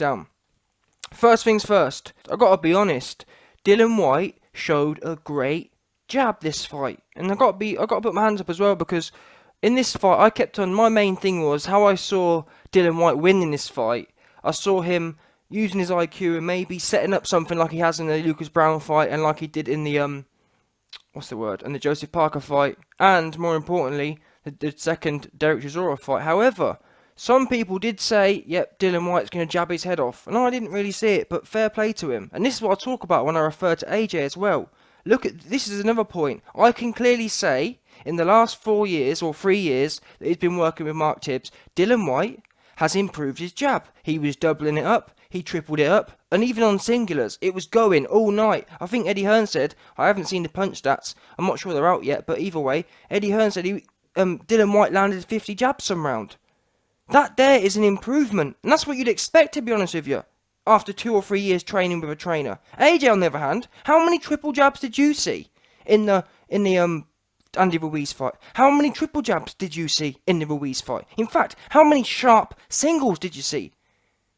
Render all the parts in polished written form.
down. First things first, I gotta be honest, Dillian Whyte showed a great jab this fight. And I gotta put my hands up as well, because in this fight, my main thing was how I saw Dillian Whyte win in this fight. I saw him using his IQ and maybe setting up something like he has in the Lucas Brown fight and like he did in the, in the Joseph Parker fight, and more importantly, the second Derek Chisora fight. However, some people did say, yep, Dillian Whyte's going to jab his head off. And I didn't really see it, but fair play to him. And this is what I talk about when I refer to AJ as well. This is another point. I can clearly say, in the last 4 years or 3 years that he's been working with Mark Tibbs, Dillian Whyte has improved his jab. He was doubling it up, he tripled it up, and even on singulars, it was going all night. I think Eddie Hearn said, I haven't seen the punch stats, I'm not sure they're out yet, but either way, Eddie Hearn said Dillian Whyte landed 50 jabs some round. That there is an improvement, and that's what you'd expect, to be honest with you, after 2 or 3 years training with a trainer. AJ, on the other hand, how many triple jabs did you see in the Andy Ruiz fight? How many triple jabs did you see in the Ruiz fight? In fact, how many sharp singles did you see?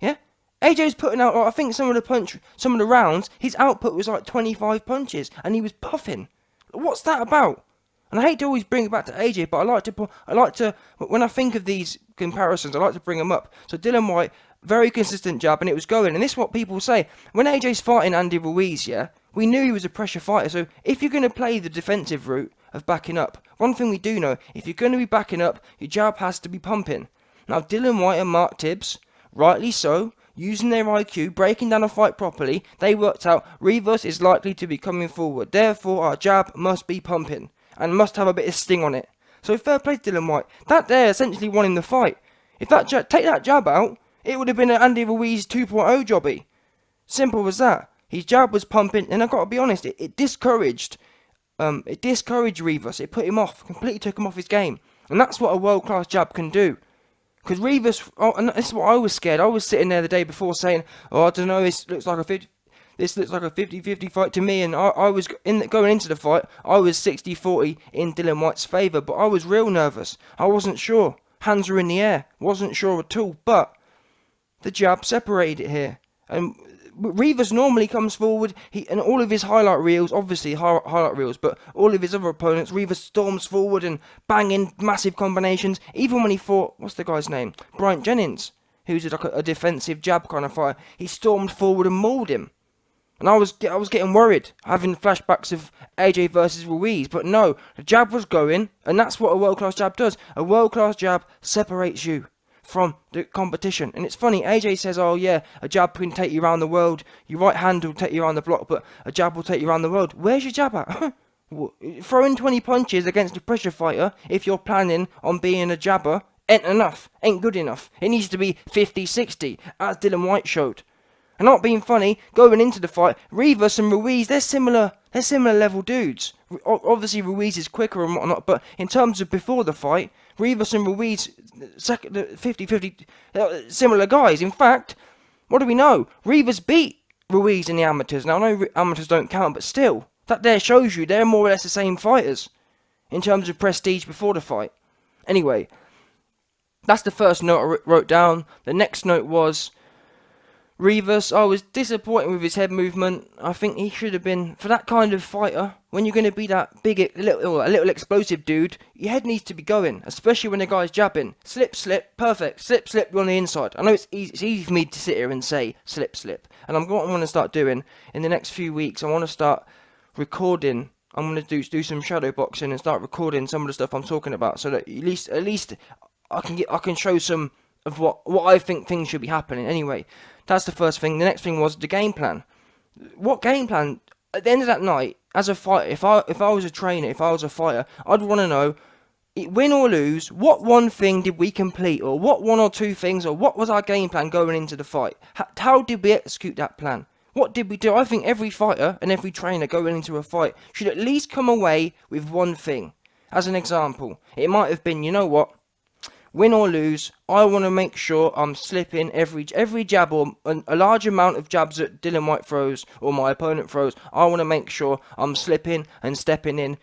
Yeah, AJ's putting out. I think some of the rounds, his output was like 25 punches, and he was puffing. What's that about? And I hate to always bring it back to AJ, but I like to, when I think of these comparisons, I like to bring them up. So Dillian Whyte, very consistent jab, and it was going. And this is what people say. When AJ's fighting Andy Ruiz, yeah, we knew he was a pressure fighter. So if you're going to play the defensive route of backing up, one thing we do know, if you're going to be backing up, your jab has to be pumping. Now, Dillian Whyte and Mark Tibbs, rightly so, using their IQ, breaking down a fight properly, they worked out Rivas is likely to be coming forward. Therefore, our jab must be pumping and must have a bit of sting on it. So fair play to Dillian Whyte. That there essentially won him the fight. If take that jab out, it would have been an Andy Ruiz 2.0 jobby. Simple as that. His jab was pumping, and I've got to be honest, it discouraged Rivas. It put him off, completely took him off his game. And that's what a world-class jab can do. Because Rivas, and this is what I was scared. I was sitting there the day before saying, I don't know, this looks like a 50-50 fight to me, and I was going into the fight, I was 60-40 in Dillian Whyte's favour, but I was real nervous. I wasn't sure. Hands were in the air. Wasn't sure at all, but the jab separated it here. And Rivas normally comes forward, and all of his highlight reels, obviously highlight reels, but all of his other opponents, Rivas storms forward and banging massive combinations. Even when he fought, what's the guy's name? Bryant Jennings, who's like a defensive jab kind of fighter, he stormed forward and mauled him. And I was getting worried, having flashbacks of AJ versus Ruiz. But no, the jab was going, and that's what a world-class jab does. A world-class jab separates you from the competition. And it's funny, AJ says, oh yeah, a jab can take you around the world. Your right hand will take you around the block, but a jab will take you around the world. Where's your jab at? Throwing 20 punches against a pressure fighter, if you're planning on being a jabber, ain't enough. Ain't good enough. It needs to be 50-60, as Dillian Whyte showed. And not being funny, going into the fight, Rivas and Ruiz, they're similar level dudes. Obviously Ruiz is quicker and whatnot, but in terms of before the fight, Rivas and Ruiz, 50-50, similar guys. In fact, what do we know? Rivas beat Ruiz in the amateurs. Now, I know amateurs don't count, but still, that there shows you they're more or less the same fighters in terms of prestige before the fight. Anyway, that's the first note I wrote down. The next note was Rivas. I was disappointed with his head movement. I think he should have been, for that kind of fighter, when you're going to be that big, a little explosive dude, your head needs to be going, especially when the guy's jabbing. Slip, perfect. Slip, you're on the inside. I know it's easy for me to sit here and say slip. And what I'm going to start doing in the next few weeks, I want to start recording. I'm going to do some shadow boxing and start recording some of the stuff I'm talking about, so that at least I can show some of what I think things should be happening. Anyway, that's the first thing. The next thing was the game plan. What game plan? At the end of that night, as a fighter, if I was a trainer, if I was a fighter, I'd want to know, win or lose, what one thing did we complete, or what one or two things, or what was our game plan going into the fight? How did we execute that plan? What did we do? I think every fighter and every trainer going into a fight should at least come away with one thing. As an example, it might have been, you know what? Win or lose, I want to make sure I'm slipping every jab, or a large amount of jabs that Dillian Whyte throws or my opponent throws. I want to make sure I'm slipping and stepping in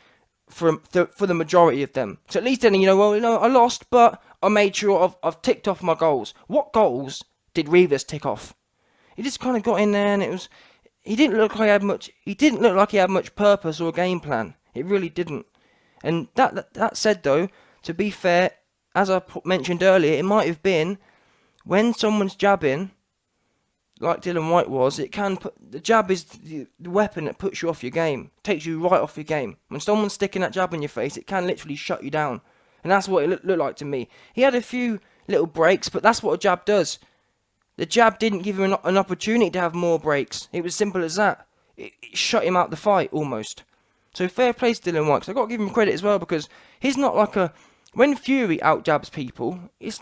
for the majority of them. So at least then, I lost, but I made sure I've ticked off my goals. What goals did Rivas tick off? he just kind of got in there, and he didn't look like he had much purpose or game plan. It really didn't. And that said, though, to be fair, as I mentioned earlier, it might have been when someone's jabbing, like Dillian Whyte was, the jab is the weapon that puts you off your game, takes you right off your game. When someone's sticking that jab in your face, it can literally shut you down. And that's what it looked like to me. He had a few little breaks, but that's what a jab does. The jab didn't give him an opportunity to have more breaks. It was simple as that. It shut him out the fight, almost. So fair play to Dillian Whyte. I've got to give him credit as well, because he's not like a... When Fury out-jabs people, it's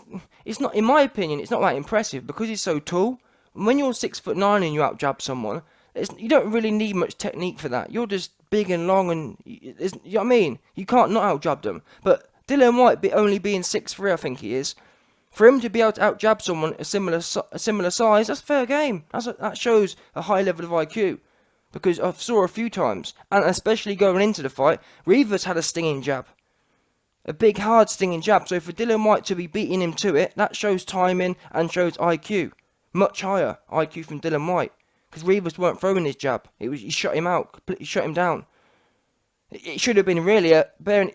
not, in my opinion, it's not that impressive, because he's so tall. When you're 6'9" and you out-jab someone, you don't really need much technique for that. You're just big and long, and you know what I mean? You can't not out-jab them. But Dillian Whyte, only being 6'3", I think he is, for him to be able to out-jab someone a similar size, that's fair game. That shows a high level of IQ. Because I saw a few times, and especially going into the fight, Rivas had a stinging jab. A big, hard, stinging jab. So for Dillian Whyte to be beating him to it, that shows timing and shows IQ. Much higher IQ from Dillian Whyte. Because Rivas weren't throwing his jab. He shut him out, completely shut him down. It should have been really,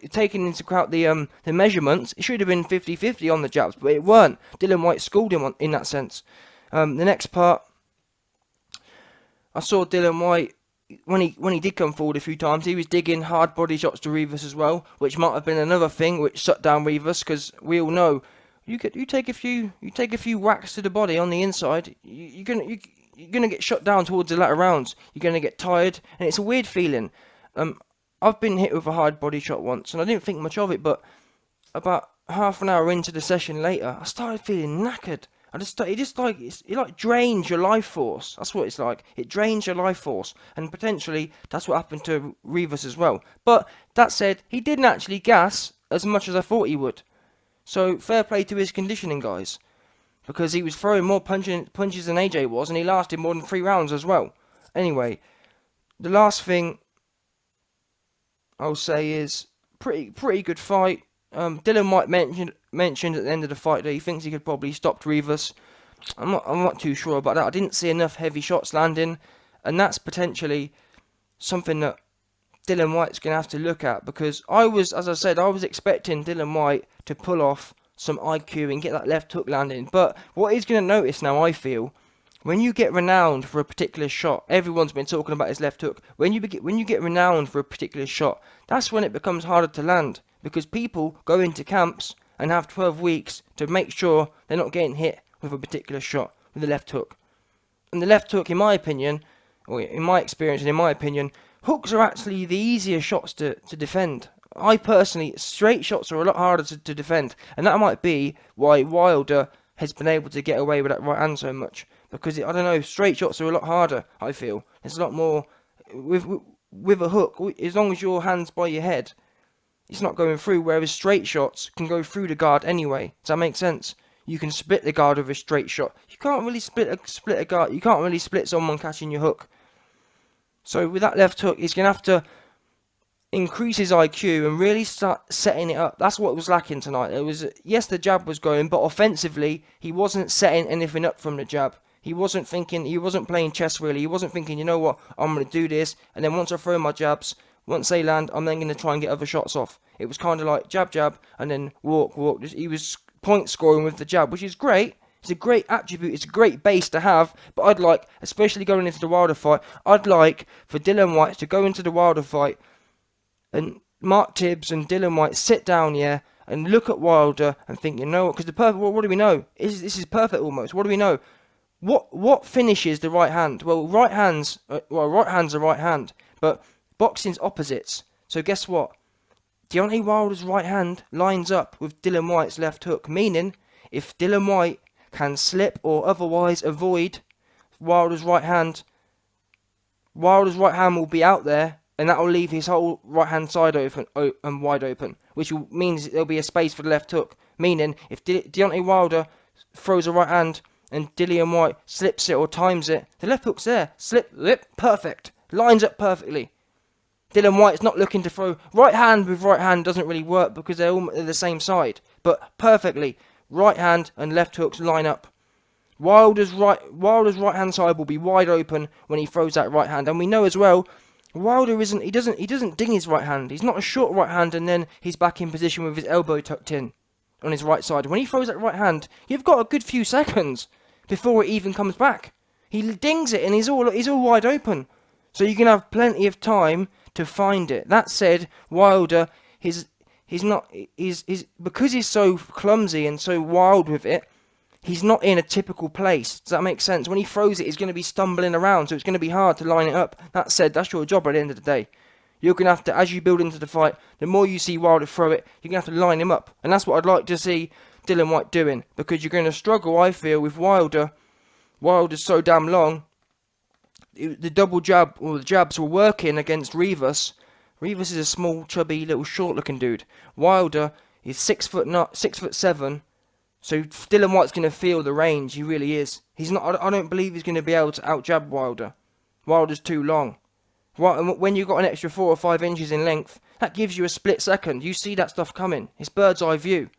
taking into account the measurements, it should have been 50-50 on the jabs, but it weren't. Dillian Whyte schooled him in that sense. The next part, I saw Dillian Whyte, when he did come forward a few times, he was digging hard body shots to Rivas as well, which might have been another thing which shut down Rivas, because we all know, you take a few whacks to the body on the inside, you're gonna get shut down towards the latter rounds. You're gonna get tired, and it's a weird feeling. I've been hit with a hard body shot once, and I didn't think much of it, but about half an hour into the session later, I started feeling knackered. It drains your life force. That's what it's like. It drains your life force, and potentially that's what happened to Rivas as well. But that said, he didn't actually gas as much as I thought he would. So fair play to his conditioning, guys, because he was throwing more punches than AJ was, and he lasted more than 3 rounds as well. Anyway, the last thing I'll say is pretty good fight. Dillian Whyte mentioned at the end of the fight that he thinks he could probably stop Rivas. I'm not too sure about that. I didn't see enough heavy shots landing, and that's potentially something that Dillian Whyte's going to have to look at, because I was expecting Dillian Whyte to pull off some IQ and get that left hook landing. But what he's going to notice now, I feel, when you get renowned for a particular shot, everyone's been talking about his left hook. When you get renowned for a particular shot, that's when it becomes harder to land, because people go into camps and have 12 weeks to make sure they're not getting hit with a particular shot with the left hook. And the left hook, in my opinion, or in my experience and in my opinion, hooks are actually the easier shots to defend. I personally, straight shots are a lot harder to defend, and that might be why Wilder has been able to get away with that right hand so much. Because, I don't know, straight shots are a lot harder, I feel. There's a lot more, with a hook, as long as your hand's by your head, it's not going through, whereas straight shots can go through the guard anyway. Does that make sense? You can split the guard with a straight shot. You can't really split a guard, you can't really split someone catching your hook. So with that left hook, he's going to have to increase his IQ and really start setting it up. That's what was lacking tonight. Yes, the jab was going, but offensively, he wasn't setting anything up from the jab. He wasn't playing chess really. He wasn't thinking, you know what, I'm going to do this, and then once I throw my jabs, once they land, I'm then going to try and get other shots off. It was kind of like jab, and then walk. He was point scoring with the jab, which is great. It's a great attribute. It's a great base to have. But I'd like, especially going into the Wilder fight, I'd like for Dillian Whyte to go into the Wilder fight and Mark Tibbs and Dillian Whyte sit down, and look at Wilder and think, you know what, because what do we know? This is perfect almost. What do we know? What finishes the right hand? Well, right hand's a right hand, but boxing's opposites. So guess what? Deontay Wilder's right hand lines up with Dillian Whyte's left hook, meaning if Dillian Whyte can slip or otherwise avoid Wilder's right hand will be out there, and that will leave his whole right hand side open and wide open, which means there'll be a space for the left hook. Meaning, if Deontay Wilder throws a right hand and Dillian Whyte slips it or times it, the left hook's there. Slip, perfect. Lines up perfectly. Dillian Whyte's not looking to throw right hand with right hand, doesn't really work because they're the same side. But perfectly, right hand and left hooks line up. Wilder's right hand side will be wide open when he throws that right hand, and we know as well, Wilder he doesn't ding his right hand. He's not a short right hand, and then he's back in position with his elbow tucked in on his right side. When he throws that right hand, you've got a good few seconds before it even comes back. He dings it, and he's all wide open, so you can have plenty of time to find it. That said, Wilder, he's because he's so clumsy and so wild with it. He's not in a typical place. Does that make sense? When he throws it, he's going to be stumbling around, so it's going to be hard to line it up. That said, that's your job at the end of the day. You're going to have to, as you build into the fight, the more you see Wilder throw it, you're going to have to line him up. And that's what I'd like to see Dillian Whyte doing, because you're going to struggle, I feel, with Wilder. Wilder's so damn long. The double jab, or the jabs were working against Rivas. Rivas is a small, chubby, little, short-looking dude. Wilder is 6'7". So Dillian Whyte's going to feel the range. He really is. He's not. I don't believe he's going to be able to out-jab Wilder. Wilder's too long. When you've got an extra 4 or 5 inches in length, that gives you a split second. You see that stuff coming. It's bird's eye view.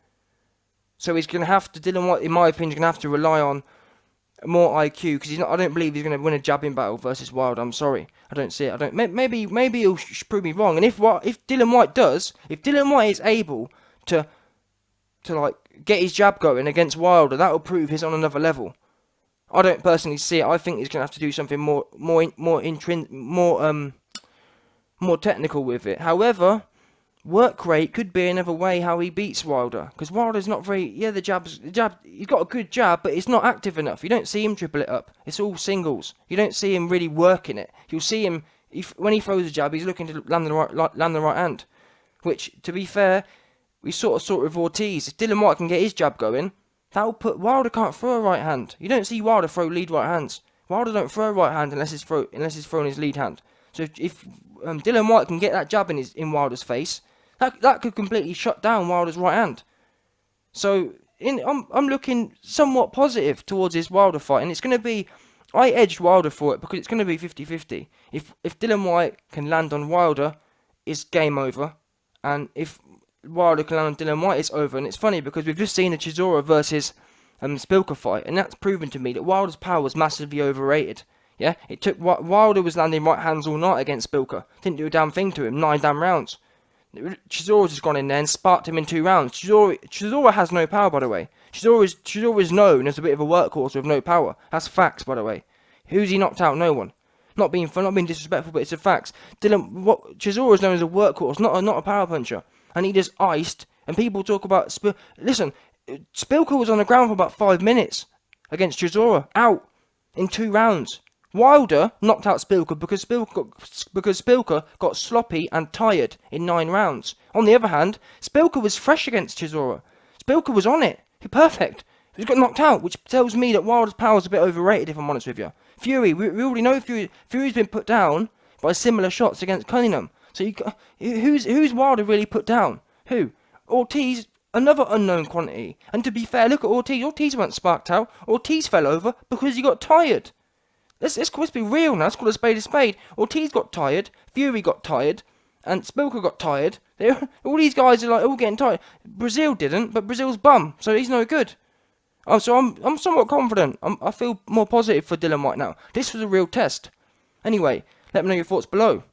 So he's going to have to, Dillian Whyte, in my opinion, is going to have to rely on more IQ, because I don't believe he's going to win a jabbing battle versus Wilder. I'm sorry. I don't see it. Maybe he'll prove me wrong. And if Dillian Whyte does, if Dillian Whyte is able to like get his jab going against Wilder, that will prove he's on another level. I don't personally see it. I think he's going to have to do something more technical with it. However, work rate could be another way how he beats Wilder, because Wilder's not very. Yeah, the jab. He's got a good jab, but it's not active enough. You don't see him triple it up. It's all singles. You don't see him really working it. You'll see him when he throws a jab, he's looking to land the right hand. Which, to be fair, we sort of with Ortiz. If Dillian Whyte can get his jab going, that'll put Wilder can't throw a right hand. You don't see Wilder throw lead right hands. Wilder don't throw a right hand unless he's throwing his lead hand. So if Dillian Whyte can get that jab in Wilder's face, that could completely shut down Wilder's right hand. So I'm looking somewhat positive towards this Wilder fight, and it's going to be. I edged Wilder for it because it's going to be 50-50. If Dillian Whyte can land on Wilder, it's game over, and if Wilder can land on Dillian Whyte, it's over. And it's funny because we've just seen a Chisora versus Spilka fight, and that's proven to me that Wilder's power was massively overrated. Yeah, it took Wilder was landing right hands all night against Spilka. Didn't do a damn thing to him. 9 damn rounds. Chisora's just gone in there and sparked him in 2 rounds. Chisora has no power, by the way. Chisora is known as a bit of a workhorse with no power. That's facts, by the way. Who's he knocked out? No one. Not being disrespectful, but it's a facts. Chisora is known as a workhorse, not a power puncher. And he just iced, and people talk about... Listen, Spilka was on the ground for about 5 minutes against Chisora, out in 2 rounds. Wilder knocked out Spilka because Spilka got sloppy and tired in 9 rounds. On the other hand, Spilka was fresh against Chisora. Spilka was on it. Perfect. He got knocked out, which tells me that Wilder's power is a bit overrated, if I'm honest with you. Fury, we already know Fury's been put down by similar shots against Cunningham. So who's Wilder really put down? Who? Ortiz, another unknown quantity. And to be fair, look at Ortiz. Ortiz went sparked out. Ortiz fell over because he got tired. Let's be real now. Let's call a spade. Ortiz got tired. Fury got tired. And Spilka got tired. All these guys are all getting tired. Brazil didn't, but Brazil's bum, so he's no good. Oh, so I'm somewhat confident. I feel more positive for Dillian Whyte now. This was a real test. Anyway, let me know your thoughts below.